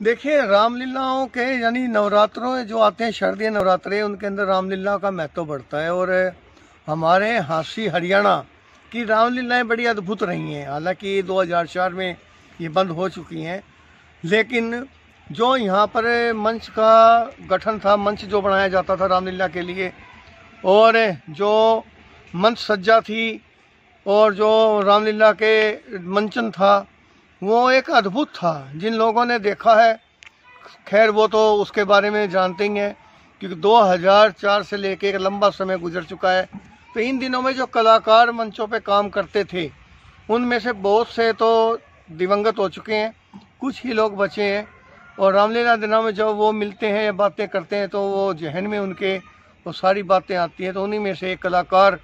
देखिए, रामलीलाओं के यानी नवरात्रों में जो आते हैं शारदीय नवरात्रे, उनके अंदर रामलीला का महत्व बढ़ता है। और हमारे हाँसी हरियाणा की रामलीलाएं बड़ी अद्भुत रही हैं। हालांकि 2004 में ये बंद हो चुकी हैं, लेकिन जो यहाँ पर मंच का गठन था, मंच जो बनाया जाता था रामलीला के लिए, और जो मंच सज्जा थी और जो रामलीला के मंचन था, वो एक अद्भुत था। जिन लोगों ने देखा है, खैर वो तो उसके बारे में जानते ही हैं, क्योंकि 2004 से लेके एक लंबा समय गुजर चुका है। तो इन दिनों में जो कलाकार मंचों पे काम करते थे, उनमें से बहुत से तो दिवंगत हो चुके हैं, कुछ ही लोग बचे हैं। और रामलीला दिनों में जब वो मिलते हैं या बातें करते हैं, तो वो जहन में उनके वो सारी बातें आती हैं। तो उन्हीं में से एक कलाकार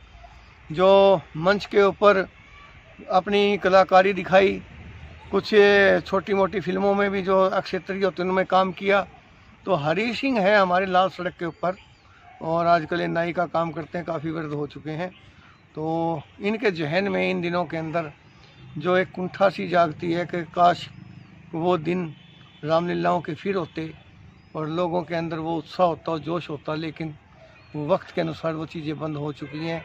जो मंच के ऊपर अपनी कलाकारी दिखाई, कुछ छोटी मोटी फिल्मों में भी जो क्षेत्रीय होते हैं उनमें काम किया, तो हरी सिंह है हमारे लाल सड़क के ऊपर, और आजकल ये नाई का काम करते हैं, काफ़ी वृद्ध हो चुके हैं। तो इनके जहन में इन दिनों के अंदर जो एक कुंठा सी जागती है कि काश वो दिन रामलीलाओं के फिर होते और लोगों के अंदर वो उत्साह होता, जोश होता। लेकिन वो वक्त के अनुसार वो चीज़ें बंद हो चुकी हैं,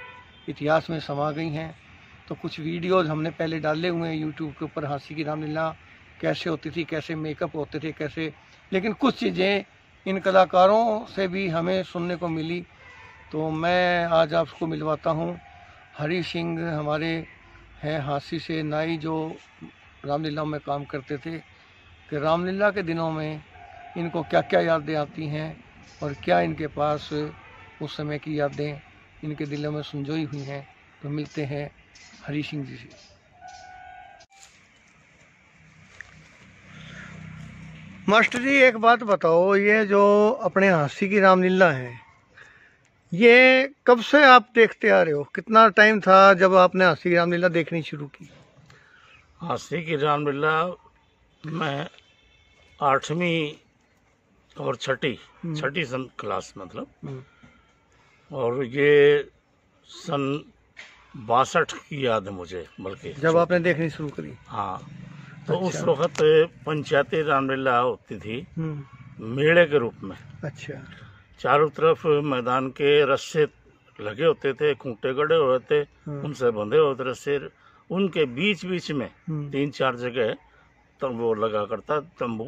इतिहास में समा गई हैं। तो कुछ वीडियोज़ हमने पहले डाले हुए हैं यूट्यूब के ऊपर, हाँसी की रामलीला कैसे होती थी, कैसे मेकअप होते थे, कैसे। लेकिन कुछ चीज़ें इन कलाकारों से भी हमें सुनने को मिली, तो मैं आज आपको मिलवाता हूँ। हरी सिंह हमारे हैं हाँसी से नाई, जो रामलीला में काम करते थे, कि रामलीला के दिनों में इनको क्या क्या यादें आती हैं और क्या इनके पास उस समय की यादें इनके दिलों में संजोई हुई हैं। तो मिलते हैं हरी सिंह जी से। मास्टर जी, एक बात बताओ, ये जो अपने हाँसी की रामलीला है, ये कब से आप देखते आ रहे हो? कितना टाइम था जब आपने हाँसी की रामलीला देखनी शुरू की? हाँसी की रामलीला मैं 8वीं और छठी क्लास मतलब, और ये सन 62 की याद है मुझे, बल्कि जब आपने देखनी शुरू करी। हाँ, तो अच्छा। उस वक्त पंचायती रामलीला होती थी मेले के रूप में। अच्छा। चारों तरफ मैदान के रस्से लगे होते थे, खूंटे गड़े हुए थे, उनसे बंधे होते रस्से। उनके बीच बीच में 3-4 जगह तब वो लगा करता तंबू,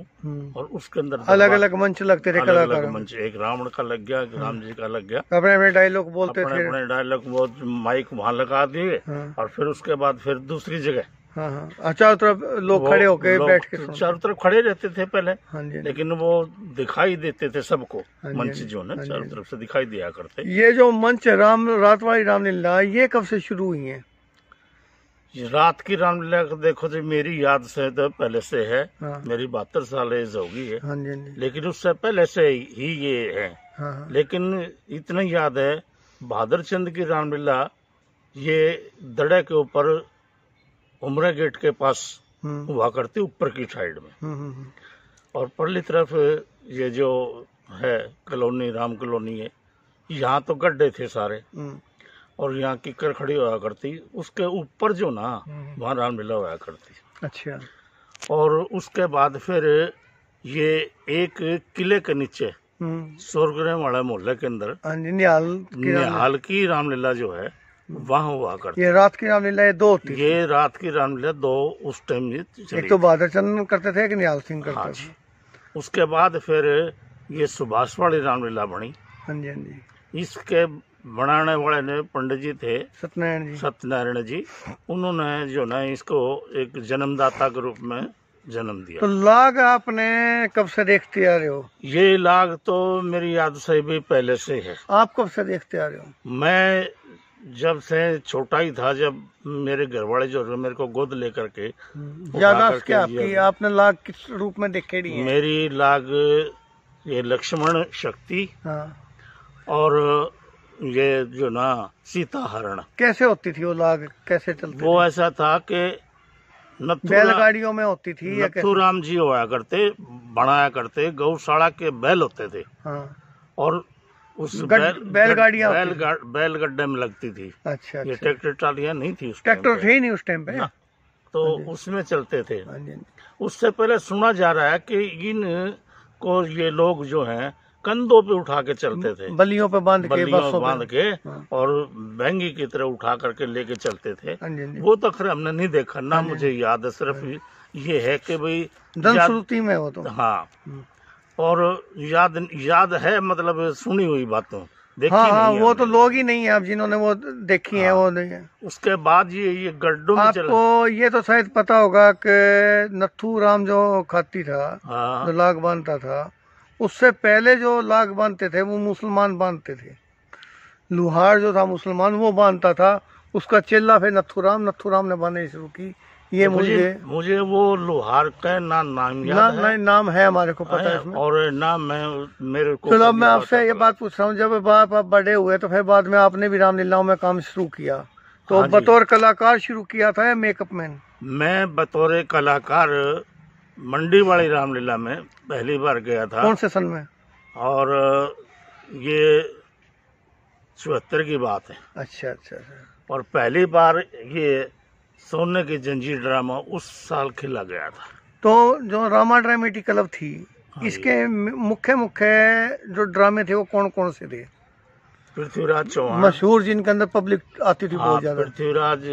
और उसके अंदर अलग अलग मंच लगते थे, अलग मंच। एक रावण का लग गया, एक राम जी का लग गया, अपने अपने डायलॉग बोलते थे, अपने डायलॉग वो माइक वहाँ लगा दिए। और फिर उसके बाद फिर दूसरी जगह चारों तरफ लोग खड़े होके बैठ के चारों तरफ खड़े रहते थे पहले। हाँ जी। लेकिन वो दिखाई देते थे सबको, मंच जो है चारों तरफ से दिखाई दिया करते। ये जो मंच रात वाली रामलीला, ये कब से शुरू हुई है? रात की रामलीला देखो जी, मेरी याद से तो पहले से है। मेरी 72 साल एज होगी है। हाँ जी। लेकिन उससे पहले से ही ये है। लेकिन इतना याद है, बहादुर चंद की रामलीला ये दड़े के ऊपर उमरा गेट के पास हुआ करती, ऊपर की साइड में। और परली तरफ ये जो है कॉलोनी, राम कॉलोनी है, यहाँ तो गड्ढे थे सारे, और यहाँ किक्कर खड़ी हुआ करती। उसके ऊपर जो ना, वहाँ रामलीला हुआ करती। अच्छा। और उसके बाद फिर ये एक किले के नीचे सोरगरे वाला मोहल्ले के अंदर निहाल की रामलीला जो है वहाँ हुआ करती। ये रात की रामलीला ये दो होती? ये रात की रामलीला दो उस टाइम। एक तो बहादुर चंद करते थे, कि निहाल सिंह करते थे। उसके बाद फिर ये सुभाष वाली रामलीला बनी। हाँ जी, हाँ जी। इसके बनाने वाले ने पंडित जी थे, सत्यनारायण जी। उन्होंने जो ना इसको एक जन्मदाता के रूप में जन्म दिया। तो लाग आपने कब से देखते आ रहे हो? ये लाग तो मेरी याद से भी पहले से है। आप कब से देखते आ रहे हो? मैं जब से छोटा ही था, जब मेरे घर वाले जो मेरे को गोद लेकर के यादाश्त क्या आपकी? आपने लाग किस रूप में देखे? मेरी लाग ये लक्ष्मण शक्ति, और ये जो ना सीता हरण। कैसे होती थी वो लाग, कैसे चलती? वो ऐसा था कि बैलगाड़ियों में होती थी, या नथुराम जी होया करते, बनाया करते, गौशाला के बैल होते थे। और उस बैल गड्ढे में लगती थी। अच्छा। ये ट्रैक्टर ट्रालियां नहीं थी, ट्रैक्टर थे नहीं उस टाइम पे, तो उसमें चलते थे। उससे पहले सुना जा रहा है कि इन को ये लोग जो हैं कंधों पे उठा के चलते थे, बलियों पे बांध के, बल्लियों बांध के और बैंगी की तरह उठा करके लेके चलते थे। वो तो खैर हमने नहीं देखा ना, मुझे याद है, सिर्फ ये है कि भाई जनश्रुति में हो तो। हाँ, और याद है, मतलब सुनी हुई बातों, देखी हाँ, नहीं वो तो लोग ही नहीं है अब जिन्होंने वो देखी है, वो नहीं है। उसके बाद ये गड्ढों में आपको ये तो शायद पता होगा कि नथू राम जो खाती था, जो लाग बांधता था, उससे पहले जो लाग बांधते थे वो मुसलमान बांधते थे। लुहार जो था मुसलमान वो बांधता था, उसका चेला फिर नथुराम ने बांधनी शुरू की। ये मुझे वो लुहार का नाम याद है, नाम है, हमारे को पता है इसमें। और नाम मेरे को। चलो अब मैं आपसे ये बात पूछ रहा हूँ, जब आप बड़े हुए तो फिर बाद में आपने भी रामलीलाओं में काम शुरू किया, तो हाँ, बतौर कलाकार शुरू किया था या मेकअप मैन? मैं बतौर कलाकार मंडी वाली रामलीला में पहली बार गया था। कौन से सन में? और ये 74 की बात है। अच्छा। और पहली बार ये सोने की जंजीर ड्रामा उस साल खेला गया था। तो जो रामा ड्रामेटी क्लब थी, इसके मुख्य जो ड्रामे थे वो कौन कौन से थे? पृथ्वीराज चौहान मशहूर, जिनके अंदर पब्लिक आती थी बहुत ज्यादा। पृथ्वीराज,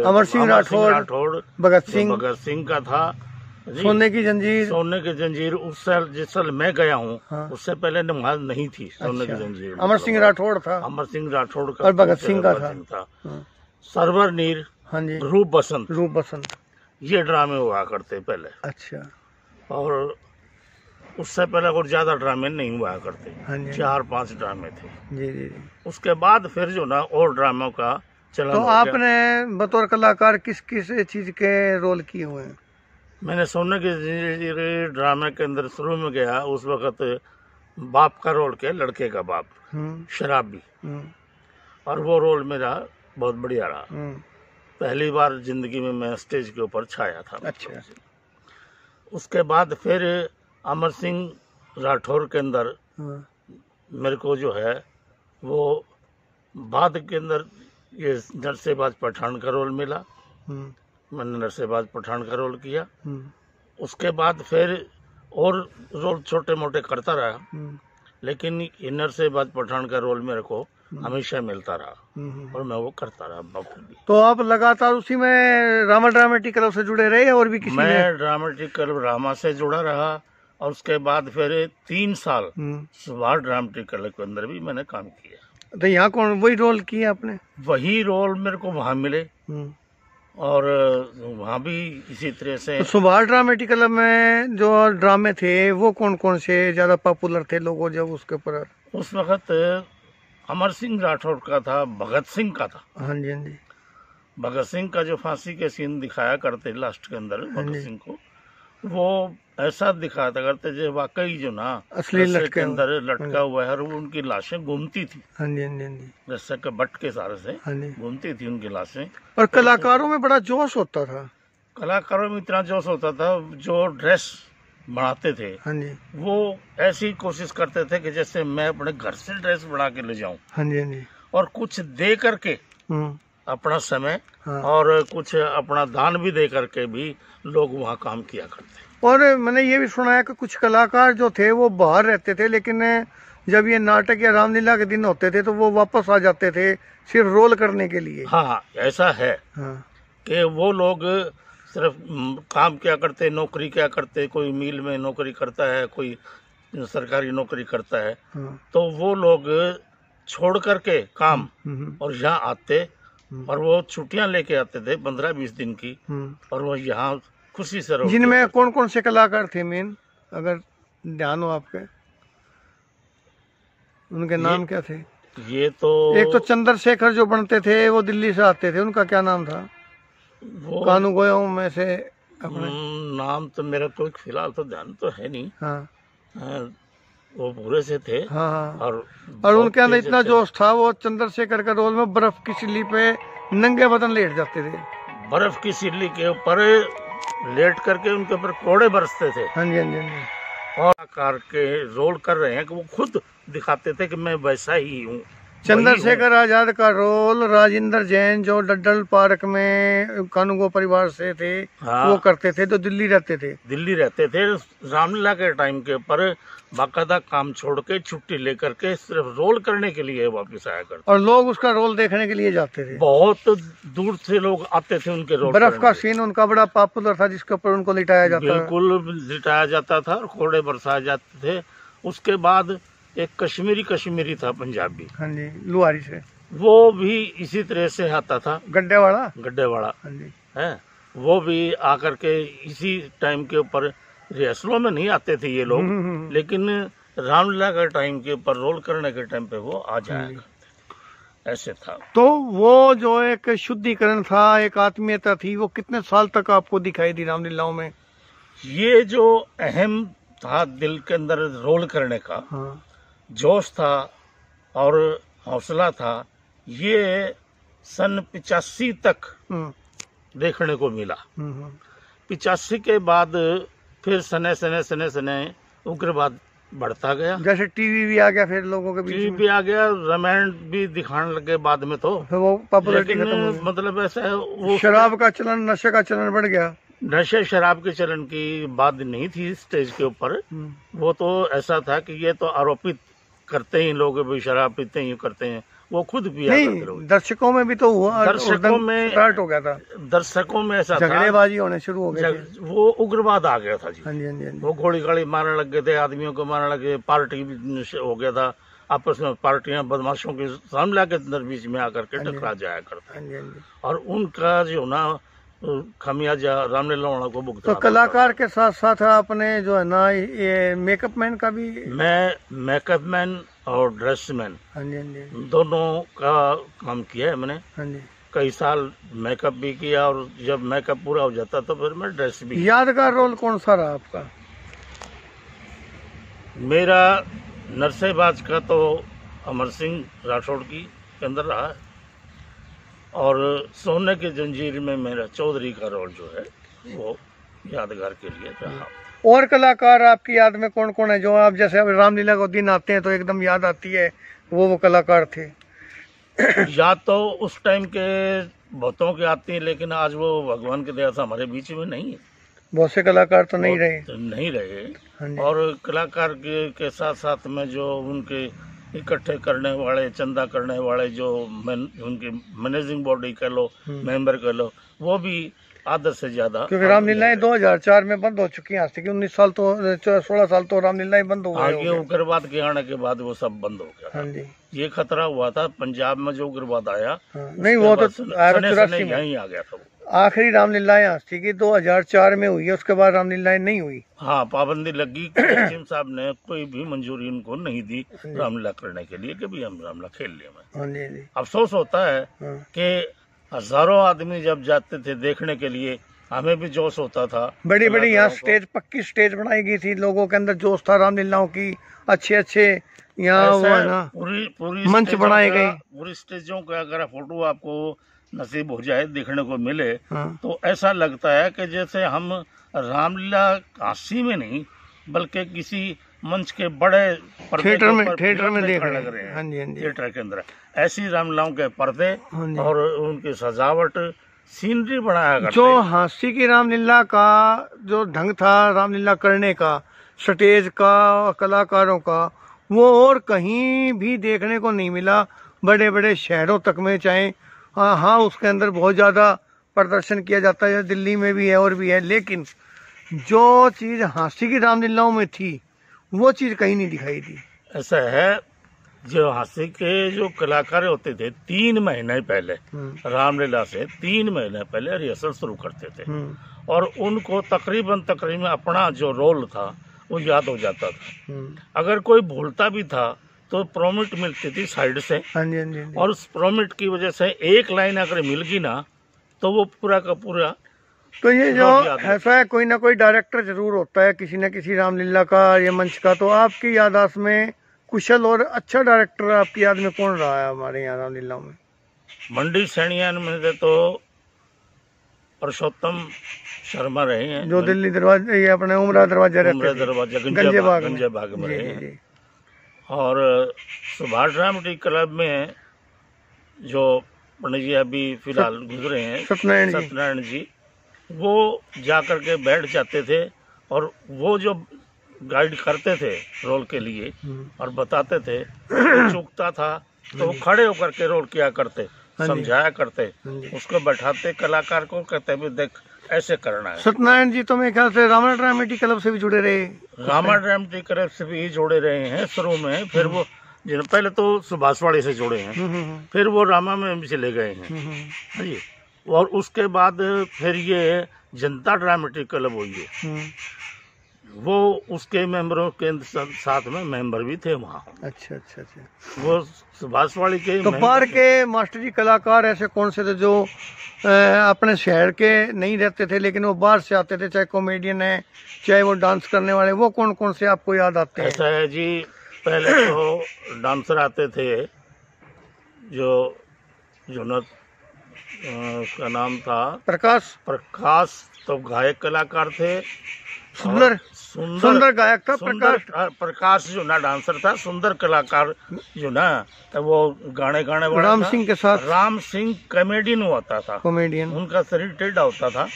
अमर सिंह राठौड़, भगत सिंह का था। सोने की जंजीर उस साल, जिस साल मैं गया हूँ, उससे पहले वहाँ नहीं थी सोने की जंजीर। अमर सिंह राठौड़ था, का और भगत सिंह का था। सरवर नीर, हाँ जी, रूप बसंत, ये ड्रामे हुआ करते पहले। अच्छा। और उससे पहले और ज्यादा ड्रामे नहीं हुआ करते। हाँ जी, 4-5 ड्रामे थे। जी। उसके बाद फिर जो ना और ड्रामों का चलन। तो आपने बतौर कलाकार किस चीज के रोल किए हुए हैं? मैंने सोने की जंजीर ड्रामे के अंदर शुरू में गया, उस वक्त बाप का रोल किया, लड़के का बाप, शराबी, और वो रोल मेरा बहुत बढ़िया रहा। पहली बार जिंदगी में मैं स्टेज के ऊपर छाया था। अच्छा। उसके बाद फिर अमर सिंह राठौर के अंदर मेरे को जो है वो बाद के अंदर ये नरसेबाज पठान का रोल मिला। मैंने नरसेबाज पठान का रोल किया। उसके बाद फिर और रोल छोटे मोटे करता रहा, लेकिन ये नरसेबाज पठान का रोल मेरे को हमेशा मिलता रहा और मैं वो करता रहा बखूबी। तो आप लगातार उसी में रामा ड्रामेटिक क्लब से जुड़े रहे और भी किसी मैं ड्रामेटिक क्लब रामा से जुड़ा रहा, और उसके बाद फिर 3 साल सुभाष ड्रामेटिक क्लब के अंदर भी मैंने काम किया। तो यहाँ कौन वही रोल किए आपने? वही रोल मेरे को वहाँ मिले, और वहाँ भी इसी तरह से। तो सुभाष ड्रामेटिक क्लब में जो ड्रामे थे वो कौन कौन से ज्यादा पॉपुलर थे लोगों जब उसके ऊपर? उस वक्त अमर सिंह राठौर का था, भगत सिंह का था। हाँ जी। भगत सिंह का जो फांसी के सीन दिखाया करते लास्ट के अंदर, भगत सिंह को वो ऐसा दिखाता करते जो वाकई जो ना असली के अंदर लटका हुआ है, और उनकी लाशें घूमती थी। हाँ जी। रस्से के बट के सारे से घूमती थी उनकी लाशें। और कलाकारों में बड़ा जोश होता था। कलाकारों में इतना जोश होता था, जो ड्रेस बनाते थे वो ऐसी कोशिश करते थे कि जैसे मैं अपने घर से ड्रेस बना के ले जाऊं। हाँ जी। और कुछ दे करके अपना समय, और कुछ अपना दान भी दे करके भी लोग वहाँ काम किया करते। और मैंने ये भी सुना है कि कुछ कलाकार जो थे वो बाहर रहते थे, लेकिन जब ये नाटक या रामलीला के दिन होते थे तो वो वापस आ जाते थे सिर्फ रोल करने के लिए। हाँ, ऐसा है कि वो लोग सिर्फ काम क्या करते, नौकरी क्या करते, कोई मिल में नौकरी करता है, कोई सरकारी नौकरी करता है, तो वो लोग छोड़ करके काम और यहाँ आते, और वो छुट्टियां लेके आते थे 15-20 दिन की, और वो यहाँ खुशी से। जिनमें कौन कौन से कलाकार थे मेन, अगर ध्यान हो आपके, उनके नाम क्या थे? ये तो एक तो चंद्रशेखर जो बनते थे वो दिल्ली से आते थे, उनका क्या नाम था? वो कानू गोयों में से अपने नाम तो मेरा कोई फिलहाल तो ध्यान तो है नहीं। हाँ। वो पूरे से थे। हाँ। और उनके अंदर इतना जोश था, वो चंद्रशेखर का रोल में बर्फ की सिल्ली पे नंगे बदन लेट जाते थे। बर्फ की सिल्ली के ऊपर लेट करके उनके ऊपर कोड़े बरसते थे। हाँ जी। और आकार के रोल कर रहे हैं कि वो खुद दिखाते थे कि मैं वैसा ही हूँ, चंद्रशेखर आजाद का रोल राजेंद्र जैन जो डड्डल पार्क में कानूगो परिवार से थे, हाँ, वो करते थे, तो दिल्ली रहते थे। रामलीला के टाइम के पर बाकायदा काम छोड़ के छुट्टी लेकर के सिर्फ रोल करने के लिए वापस आया करते, और लोग उसका रोल देखने के लिए जाते थे। बहुत दूर से लोग आते थे उनके रोल। बर्फ का सीन उनका बड़ा पॉपुलर था, जिसके ऊपर उनको लिटाया जाता, बिल्कुल लिटाया जाता था और घोड़े बरसाए जाते थे। उसके बाद एक कश्मीरी था पंजाबी, हाँ जी, लुहारी से, वो भी इसी तरह से आता था, गड्ढे वाला, हाँ जी, है। वो भी आकर के इसी टाइम के ऊपर रिहर्सलों में नहीं आते थे ये लोग, लेकिन रामलीला के टाइम के ऊपर रोल करने के टाइम पे वो आ जाया करते, ऐसे था। तो वो जो एक शुद्धिकरण था, एक आत्मीयता थी, वो कितने साल तक आपको दिखाई दी रामलीलाओं में? ये जो अहम था दिल के अंदर रोल करने का, हाँ, जोश था और हौसला था, ये सन 85 तक देखने को मिला। 85 के बाद फिर सने उग्रवाद बढ़ता गया, जैसे टीवी भी आ गया, फिर लोगों के बीच टीवी भी आ गया, रामायण भी दिखाने लगे बाद में, तो फिर वो पॉपुलैरिटी खत्म हो गई। मतलब ऐसा है, वो शराब का चलन, नशे का चलन बढ़ गया। नशे शराब के चलन की बात नहीं थी स्टेज के ऊपर, वो तो ऐसा था कि ये तो आरोपित करते ही लोग भी शराब पीते ही करते हैं, वो खुद पिया करते लोग। दर्शकों में भी तो हुआ, दर्शकों में स्टार्ट हो गया था, दर्शकों में ऐसा झगड़ेबाजी होने शुरू हो गए, वो उग्रवाद आ गया था जी। हाँ जी, हाँ जी, वो गोली गाड़ी मारने लग गए थे, आदमियों को मारने लगे, पार्टी हो गया था, आपस में पार्टियां बदमाशों के सामने के अंदर बीच में आकर के टकरा जाया करते, और उनका जो ना खमियाजा रामलीला को भुगतना। तो कलाकार के साथ साथ आपने जो है ना ये मेकअप मैन का भी? मैं मेकअप मैन और ड्रेस मैन, हाँ जी, हाँ जी, दोनों का काम किया है मैंने। हाँ जी, कई साल मेकअप भी किया, और जब मेकअप पूरा हो जाता तो फिर मैं ड्रेस भी। यादगार रोल कौन सा रहा आपका? मेरा नरसेबाज का तो अमर सिंह राठौड़ की के अंदर रहा है, और सोने की जंजीर में मेरा चौधरी का रोल जो है वो यादगार के लिए रहा। और कलाकार आपकी याद में कौन कौन है जो आप, जैसे अब रामलीला को दिन आते हैं तो एकदम याद आती है, वो कलाकार थे? याद तो उस टाइम के बहुतों के आती है, लेकिन आज वो भगवान की दया से हमारे बीच में नहीं है, बहुत से कलाकार तो नहीं रहे, हाँ, और कलाकार के साथ साथ में जो उनके इकट्ठे करने वाले, चंदा करने वाले, जो उनकी मैनेजिंग बॉडी कह लो, मेंबर कह लो, वो भी आधे से ज्यादा, क्योंकि रामलीलाएं 2004 में बंद हो चुकी हैं, आज से 19 साल तो 16 साल तो रामलीलाएं बंद हो गई। आगे उग्रवाद के आने के बाद वो सब बंद हो गया। हाँ जी, ये खतरा हुआ था पंजाब में जो उग्रवाद आया। हाँ, नहीं वो तो 84 में यहीं आ गया था। आखिरी रामलीलाएं आज थी 2004 में हुई है, उसके बाद रामलीलाएं नहीं हुई। हाँ, पाबंदी लगी, सिंह साहब ने कोई भी मंजूरी उनको नहीं दी रामलीला करने के लिए कि भी हम रामलीला खेल लिए। अफसोस होता है कि हजारों आदमी जब जाते थे देखने के लिए, हमें भी जोश होता था। बड़ी बड़ी यहाँ स्टेज, पक्की स्टेज बनाई गई थी, लोगों के अंदर जोश था रामलीलाओं की, अच्छे यहाँ वो है ना पूरी मंच बनाए गए। पूरी स्टेजों का अगर फोटो आपको नसीब हो जाए, देखने को मिले, तो ऐसा लगता है कि जैसे हम रामलीला काशी में नहीं बल्कि किसी मंच के बड़े थिएटर में देख रहे हैं। हाँ जी, थिएटर के अंदर ऐसी रामलीलाओं के पर्दे और उनकी सजावट, सीनरी बनाया करते। जो हाँसी की रामलीला का जो ढंग था रामलीला करने का, स्टेज का, कलाकारों का, वो और कहीं भी देखने को नहीं मिला। बड़े बड़े शहरों तक में, चाहे हाँ उसके अंदर बहुत ज्यादा प्रदर्शन किया जाता है, दिल्ली में भी है और भी है, लेकिन जो चीज हाँसी की रामलीलाओं में थी वो चीज कहीं नहीं दिखाई दी। ऐसा है, जो हाँसी के जो कलाकार होते थे 3 महीने पहले रामलीला से 3 महीने पहले रिहर्सल शुरू करते थे, और उनको तकरीबन अपना जो रोल था वो याद हो जाता था। अगर कोई भूलता भी था तो प्रोमिट मिलती थी साइड से, और उस प्रोमिट की वजह से एक लाइन अगर मिल गई ना तो वो पूरा का पूरा। तो ये जो ऐसा है, कोई ना कोई डायरेक्टर जरूर होता है किसी न किसी रामलीला का या मंच का। तो आपकी याददाश्त में कुशल और अच्छा डायरेक्टर आपकी याद में कौन रहा है हमारे यहाँ रामलीला में? मंडी सैनिया में तो परसोत्तम शर्मा रहे हैं, जो दिल्ली दरवाजा, ये अपने उमरा दरवाजा रहते थे, गंजे बाग में रहे हैं। और सुभाष ड्रामेटिक क्लब में जो पंडित जी अभी फिलहाल गुजरे हैं सत्यनारायण जी, वो जाकर के बैठ जाते थे और वो जो गाइड करते थे रोल के लिए और बताते थे, चूकता था तो वो खड़े होकर के रोल किया करते, समझाया करते, उसको बैठाते कलाकार को, कहते भी देख ऐसे करना है। सत्यनारायण जी तो मेरे ख्याल से रामा ड्रामेटिक क्लब से भी जुड़े रहे। रामा ड्रामेटिक क्लब से भी जुड़े रहे हैं शुरू में, फिर वो पहले तो सुभाषवाड़ी से जुड़े हैं, फिर वो रामा में भी चले गए हैं जी। और उसके बाद फिर ये जनता ड्रामेटिक क्लब हुई है, वो उसके मेंबरों के साथ में मेंबर भी थे वहाँ। अच्छा अच्छा अच्छा। वो सुभाषवाड़ी के तो बाहर के मास्टर जी कलाकार ऐसे कौन से थे जो अपने शहर के नहीं रहते थे लेकिन वो बाहर से आते थे, चाहे कॉमेडियन है चाहे वो डांस करने वाले, वो कौन कौन से आपको याद आते हैं? ऐसा है जी, पहले तो डांसर आते थे जो न उसका नाम था प्रकाश, तो गायक कलाकार थे। सुंदर गायक था प्रकाश जो ना डांसर था, सुंदर कलाकार जो ना, तो वो गाने वाला राम सिंह के साथ। राम सिंह कॉमेडियन होता था, कॉमेडियन, उनका शरीर टेढ़ा होता था।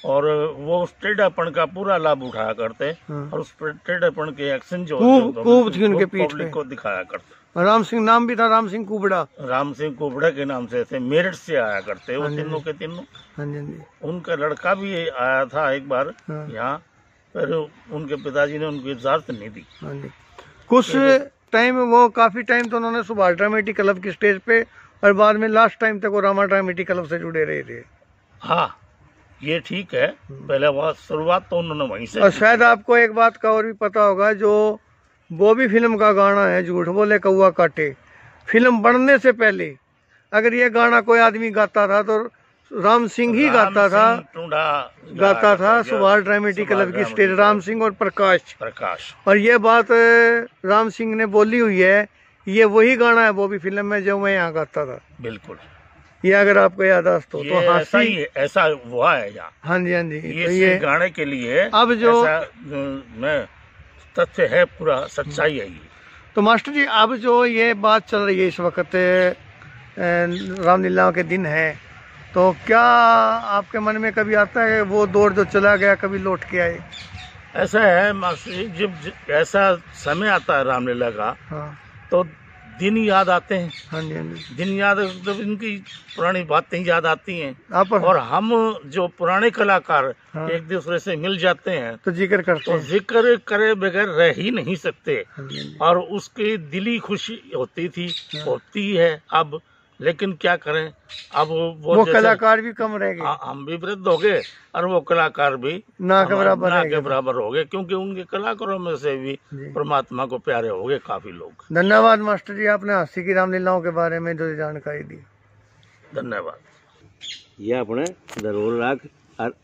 और वो उस टेढ़ापन का पूरा लाभ उठाया करते और उस टेढ़ापन के एक्शन जो उनके पब्लिक को दिखाया करते। राम सिंह नाम भी था, राम सिंह कुबड़ा के नाम से थे, मेरठ से आया करते वो तीनों के तीनों। उनका लड़का भी आया था एक बार यहाँ, पर उनके पिताजी ने उनको इजाजत नहीं दी। कुछ टाइम, वो काफी टाइम तो उन्होंने सुभाष ड्रामेटिक क्लब की स्टेज पे, और बाद में लास्ट टाइम तक वो रामा ड्रामेटिक क्लब से जुड़े रहे थे। हाँ, ये ठीक है, पहले वो शुरुआत तो उन्होंने वहीं से। और शायद आपको एक बात का और भी पता होगा, जो बॉबी फिल्म का गाना है झूठ बोले कौआ काटे, फिल्म बनने से पहले अगर ये गाना कोई आदमी गाता था तो राम सिंह ही गाता था सुभाष ड्रामेटिक क्लब की स्टेज, राम सिंह और प्रकाश। और ये बात राम सिंह ने बोली हुई है, ये वही गाना है बॉबी फिल्म में जो मैं यहाँ गाता था। बिल्कुल, ये अगर आपको याददाश्त हो तो ऐसा हुआ है यहाँ। हाँ जी हाँ जी। ये गाने के लिए अब जो तथ्य है, पूरा सच्चाई है ये। तो मास्टर जी, अब जो ये बात चल रही है इस वक्त, रामलीला के दिन है, तो क्या आपके मन में कभी आता है वो दौर जो चला गया कभी लौट के आए? ऐसा है मास्टर जी, जब ऐसा समय आता है रामलीला का, तो दिन याद आते हैं। हाँ जी हाँ जी। दिन याद, जब इनकी पुरानी बातें याद आती हैं और हम जो पुराने कलाकार एक दूसरे से मिल जाते हैं तो जिक्र करते हैं, तो जिक्र करे बगैर रह ही नहीं सकते। और उसकी दिली खुशी होती है अब, लेकिन क्या करें, अब वो कलाकार भी कम रह गए, हम भी वृद्ध हो गए और वो कलाकार भी ना के बराबर हो गए, क्योंकि उनके कलाकारों में से भी परमात्मा को प्यारे हो गए काफी लोग। धन्यवाद मास्टर जी, आपने हास्य की रामलीलाओं के बारे में जो जानकारी दी, धन्यवाद। ये अपने जरूर राख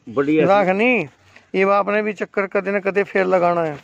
बढ़िया राख नहीं, ये आपने भी चक्कर कदे न कदे फेर लगाना है।